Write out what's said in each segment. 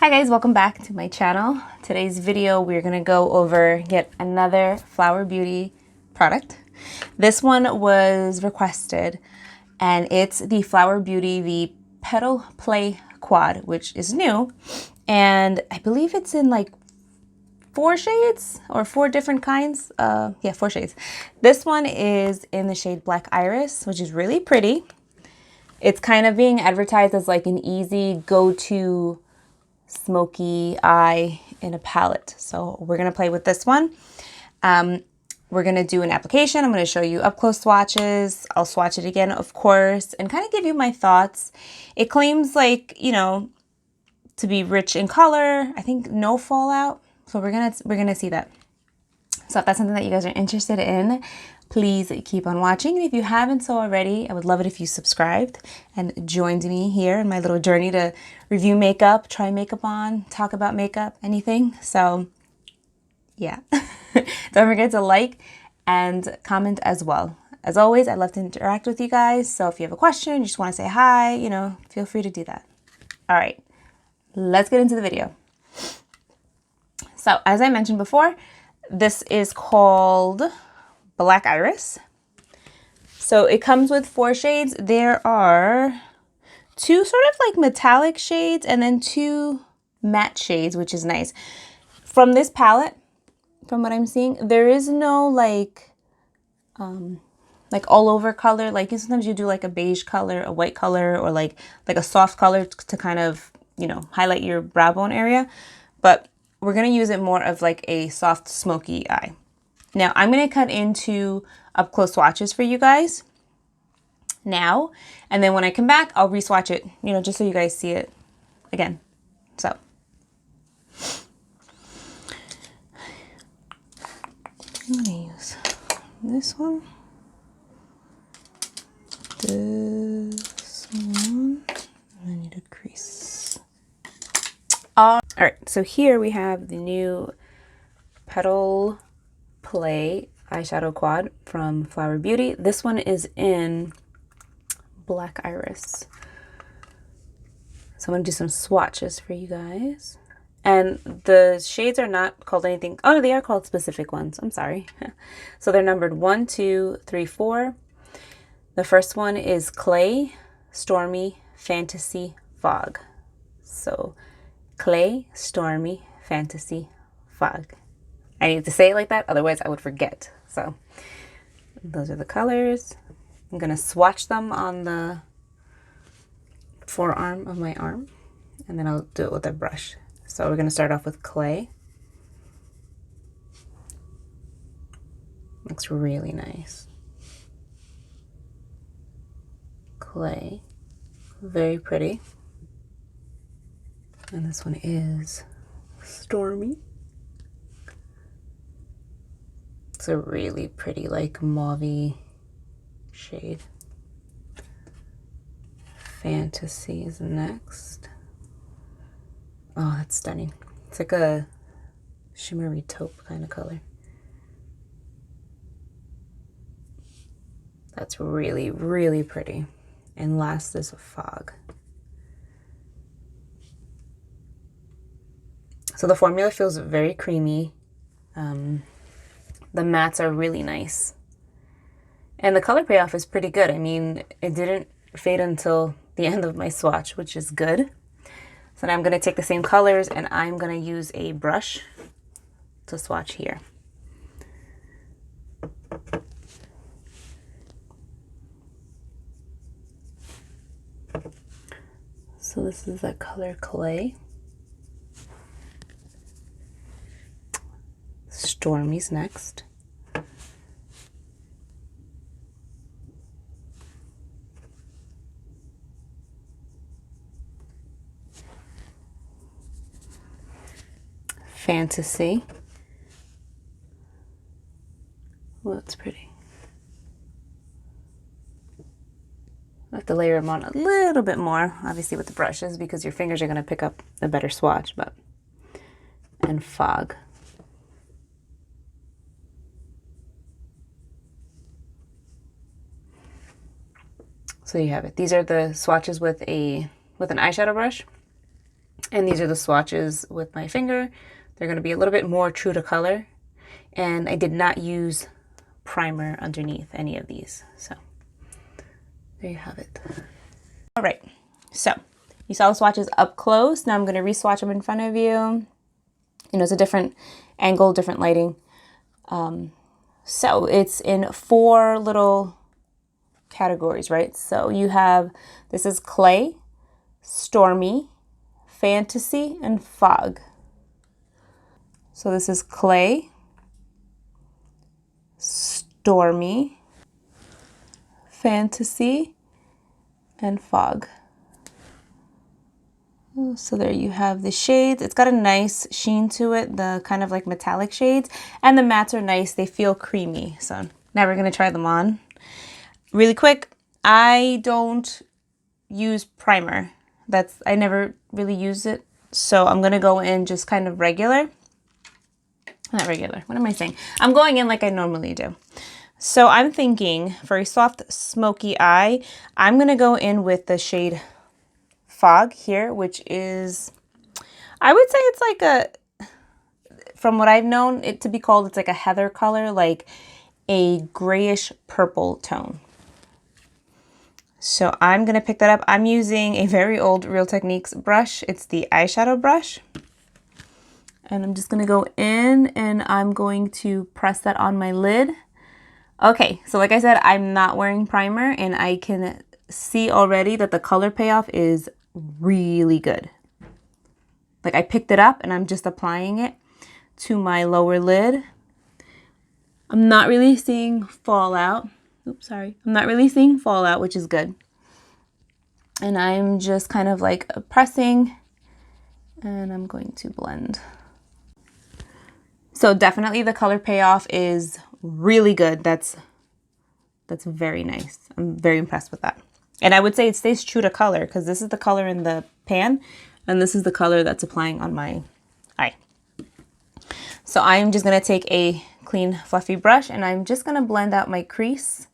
Hi guys, welcome back to my channel. Today's video we're gonna go over yet another Flower Beauty product. This one was requested and it's the Flower Beauty, the Petal Play Quad, which is new. And I believe it's in like 4 shades or 4 different kinds. Yeah, 4 shades. This one is in the shade Black Iris, which is really pretty. It's kind of being advertised as like an easy go-to smoky eye in a palette. So we're going to play with this one. We're going to do an application. I'm going to show you up close swatches. I'll swatch it again, of course, and kind of give you my thoughts. It claims like, you know, to be rich in color. I think no fallout. So we're going to see that. So if that's something that you guys are interested in, please keep on watching. And if you haven't so already, I would love it if you subscribed and joined me here in my little journey to review makeup, try makeup on, talk about makeup, anything. So yeah, don't forget to like and comment as well. As always, I love to interact with you guys. So if you have a question, you just want to say hi, you know, feel free to do that. All right, let's get into the video. So as I mentioned before, this is called Black Iris. So it comes with 4 shades. There are 2 sort of like metallic shades and then 2 matte shades, which is nice. From this palette, from what I'm seeing, there is no like all over color. Like sometimes you do like a beige color, a white color, or like a soft color to kind of, you know, highlight your brow bone area. But we're going to use it more of like a soft smoky eye. Now I'm going to cut into up close swatches for you guys now. And then when I come back, I'll re-swatch it, you know, just so you guys see it again. So. I'm going to use this one. This one. I need a crease. All right, so here we have the new Petal Play Eyeshadow Quad from Flower Beauty. This one is in Black Iris. So I'm going to do some swatches for you guys. And the shades are not called anything. Oh, no, they are called specific ones. I'm sorry. So they're numbered 1, 2, 3, 4. The first one is Clay, Stormy, Fantasy, Fog. So Clay, Stormy, Fantasy, Fog. I need to say it like that, otherwise I would forget. So those are the colors. I'm going to swatch them on the forearm of my arm, and then I'll do it with a brush. So we're going to start off with Clay. Looks really nice. Clay, very pretty. And this one is Stormy. It's a really pretty, like, mauve-y shade. Fantasy is next. Oh, that's stunning. It's like a shimmery taupe kind of color. That's really, really pretty. And last is a Fog. So the formula feels very creamy. The mattes are really nice. And the color payoff is pretty good. I mean, it didn't fade until the end of my swatch, which is good. So now I'm going to take the same colors and I'm going to use a brush to swatch here. So this is the color Clay. Stormy's next. Fantasy. Well, that's pretty. I have to layer them on a little bit more, obviously with the brushes, because your fingers are going to pick up a better swatch. But and Fog. So you have it. These are the swatches with an eyeshadow brush. And these are the swatches with my finger. They're going to be a little bit more true to color. And I did not use primer underneath any of these. So there you have it. All right, so you saw the swatches up close. Now I'm going to re-swatch them in front of you. You know, it's a different angle, different lighting. So it's in 4 little categories, right? So you have, this is clay, stormy, fantasy, and fog. So this is clay, stormy, fantasy, and fog. So there you have the shades. It's got a nice sheen to it, the kind of like metallic shades, and the mattes are nice. They feel creamy. So now we're gonna try them on. Really quick, I don't use primer. I never really use it. So I'm gonna go in just kind of regular. Not regular, what am I saying? I'm going in like I normally do. So I'm thinking for a soft smoky eye, I'm gonna go in with the shade Fog here, which is, I would say it's like a, from what I've known it to be called, it's like a heather color, like a grayish purple tone. So I'm gonna pick that up. I'm using a very old Real Techniques brush. It's the eyeshadow brush. And I'm just gonna go in and I'm going to press that on my lid. Okay, so like I said, I'm not wearing primer and I can see already that the color payoff is really good. Like I picked it up and I'm just applying it to my lower lid. I'm not really seeing fallout. Oops, sorry. I'm not really seeing fallout, which is good. And I'm just kind of like pressing and I'm going to blend. So definitely the color payoff is really good. That's very nice. I'm very impressed with that. And I would say it stays true to color because this is the color in the pan and this is the color that's applying on my eye. So I'm just gonna take a clean fluffy brush and I'm just gonna blend out my crease.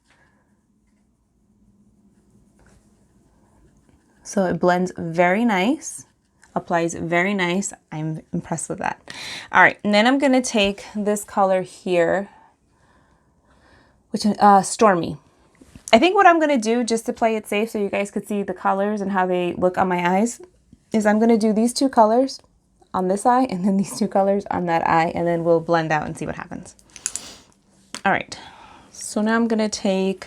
So it blends very nice, applies very nice. I'm impressed with that. All right, and then I'm gonna take this color here, which is Stormy. I think what I'm gonna do, just to play it safe so you guys could see the colors and how they look on my eyes, is I'm gonna do these 2 colors on this eye and then these 2 colors on that eye, and then we'll blend out and see what happens. All right, so now I'm gonna take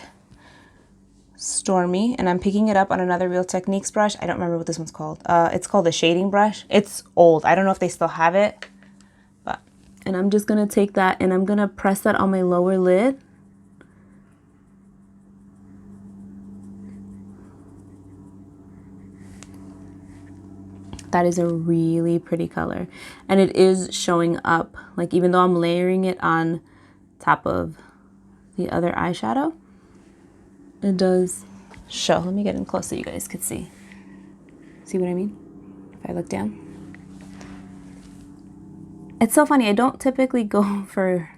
Stormy and I'm picking it up on another Real Techniques brush. I don't remember what this one's called. It's called a shading brush. It's old. I don't know if they still have it, and I'm just gonna take that and I'm gonna press that on my lower lid. That is a really pretty color. And it is showing up, like even though I'm layering it on top of the other eyeshadow, it does show. Let me get in close so you guys could see. See what I mean? If I look down. It's so funny, I don't typically go for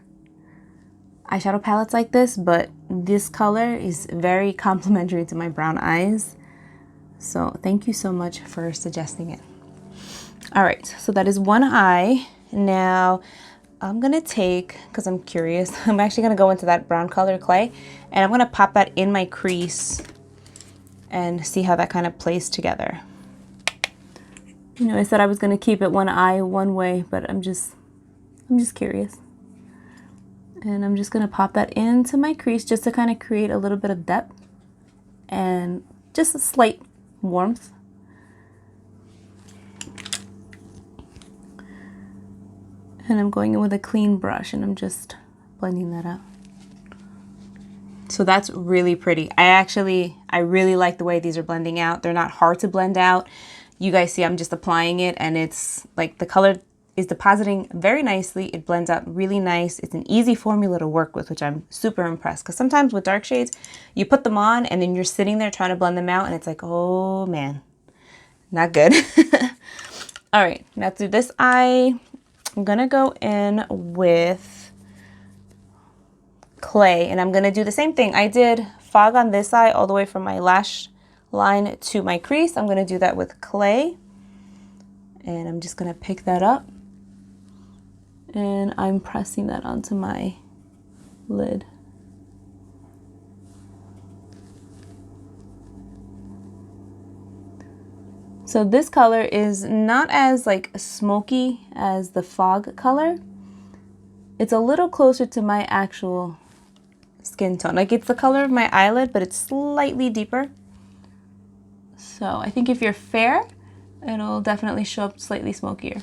eyeshadow palettes like this, but this color is very complimentary to my brown eyes. So thank you so much for suggesting it. All right, so that is one eye. Now I'm gonna take, because I'm curious, I'm actually gonna go into that brown color clay and I'm gonna pop that in my crease and see how that kind of plays together. You know, I said I was gonna keep it one eye one way, but I'm just curious. And I'm just gonna pop that into my crease just to kind of create a little bit of depth and just a slight warmth. And I'm going in with a clean brush and I'm just blending that out. So that's really pretty. I really like the way these are blending out. They're not hard to blend out. You guys see I'm just applying it and it's like the color is depositing very nicely. It blends out really nice. It's an easy formula to work with, which I'm super impressed. Because sometimes with dark shades, you put them on and then you're sitting there trying to blend them out and it's like, oh man, not good. All right, now through this eye, I'm gonna go in with clay and I'm gonna do the same thing. I did fog on this eye all the way from my lash line to my crease. I'm gonna do that with clay And I'm just gonna pick that up and I'm pressing that onto my lid. So this color is not as like smoky as the fog color. It's a little closer to my actual skin tone. Like it's the color of my eyelid, but it's slightly deeper. So I think if you're fair, it'll definitely show up slightly smokier.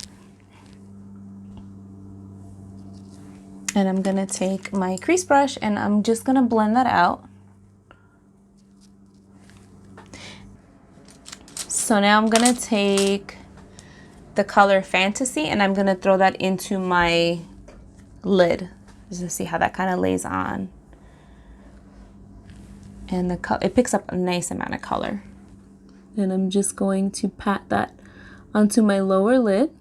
And I'm gonna take my crease brush and I'm just gonna blend that out. So now I'm gonna take the color Fantasy and I'm gonna throw that into my lid just to see how that kind of lays on. And it picks up a nice amount of color. And I'm just going to pat that onto my lower lid.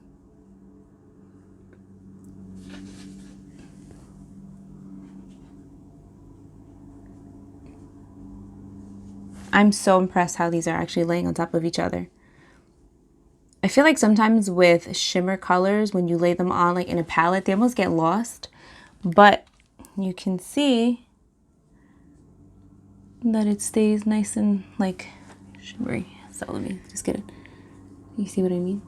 I'm so impressed how these are actually laying on top of each other. I feel like sometimes with shimmer colors, when you lay them on like in a palette, they almost get lost. But you can see that it stays nice and like shimmery. So let me just get it. You see what I mean?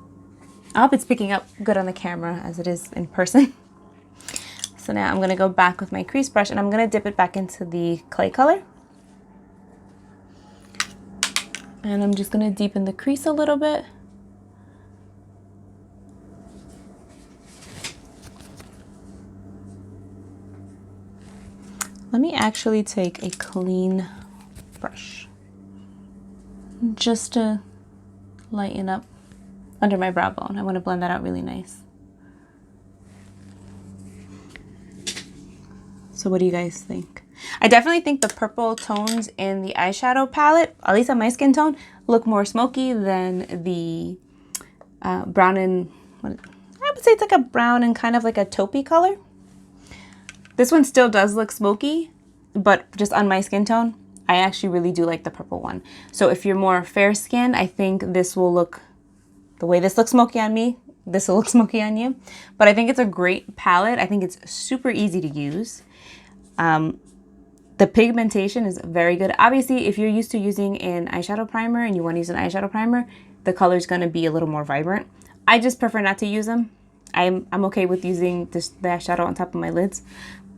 I hope it's picking up good on the camera as it is in person. So now I'm gonna go back with my crease brush and I'm gonna dip it back into the clay color. And I'm just gonna deepen the crease a little bit. Let me actually take a clean brush just to lighten up under my brow bone. I want to blend that out really nice. So what do you guys think? I definitely think the purple tones in the eyeshadow palette, at least on my skin tone, look more smoky than the brown and, I would say it's like a brown and kind of like a taupey color. This one still does look smoky, but just on my skin tone, I actually really do like the purple one. So if you're more fair skinned, I think this will look, the way this looks smoky on me, this will look smoky on you. But I think it's a great palette. I think it's super easy to use. The pigmentation is very good. Obviously, if you're used to using an eyeshadow primer and you want to use an eyeshadow primer, the color is going to be a little more vibrant. I just prefer not to use them. I'm okay with using the eyeshadow on top of my lids,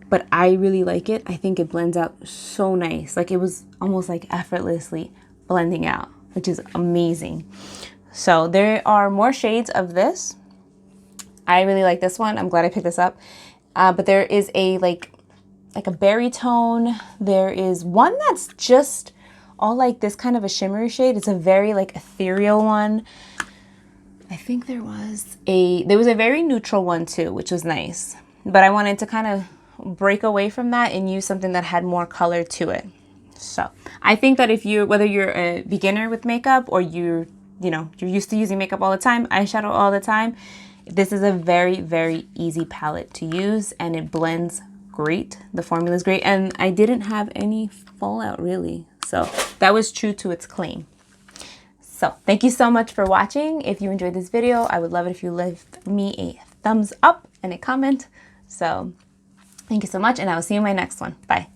but I really like it. I think it blends out so nice. Like it was almost like effortlessly blending out, which is amazing. So there are more shades of this. I really like this one. I'm glad I picked this up. But there is a like a berry tone. There is one that's just all like this kind of a shimmery shade. It's a very like ethereal one. I think there was a very neutral one too, which was nice. But I wanted to kind of break away from that and use something that had more color to it. So I think that if you, whether you're a beginner with makeup or you're used to using makeup all the time, eyeshadow all the time, this is a very, very easy palette to use and it blends great. The formula is great and I didn't have any fallout really. So that was true to its claim. So thank you so much for watching. If you enjoyed this video, I would love it if you left me a thumbs up and a comment. So thank you so much and I will see you in my next one. Bye.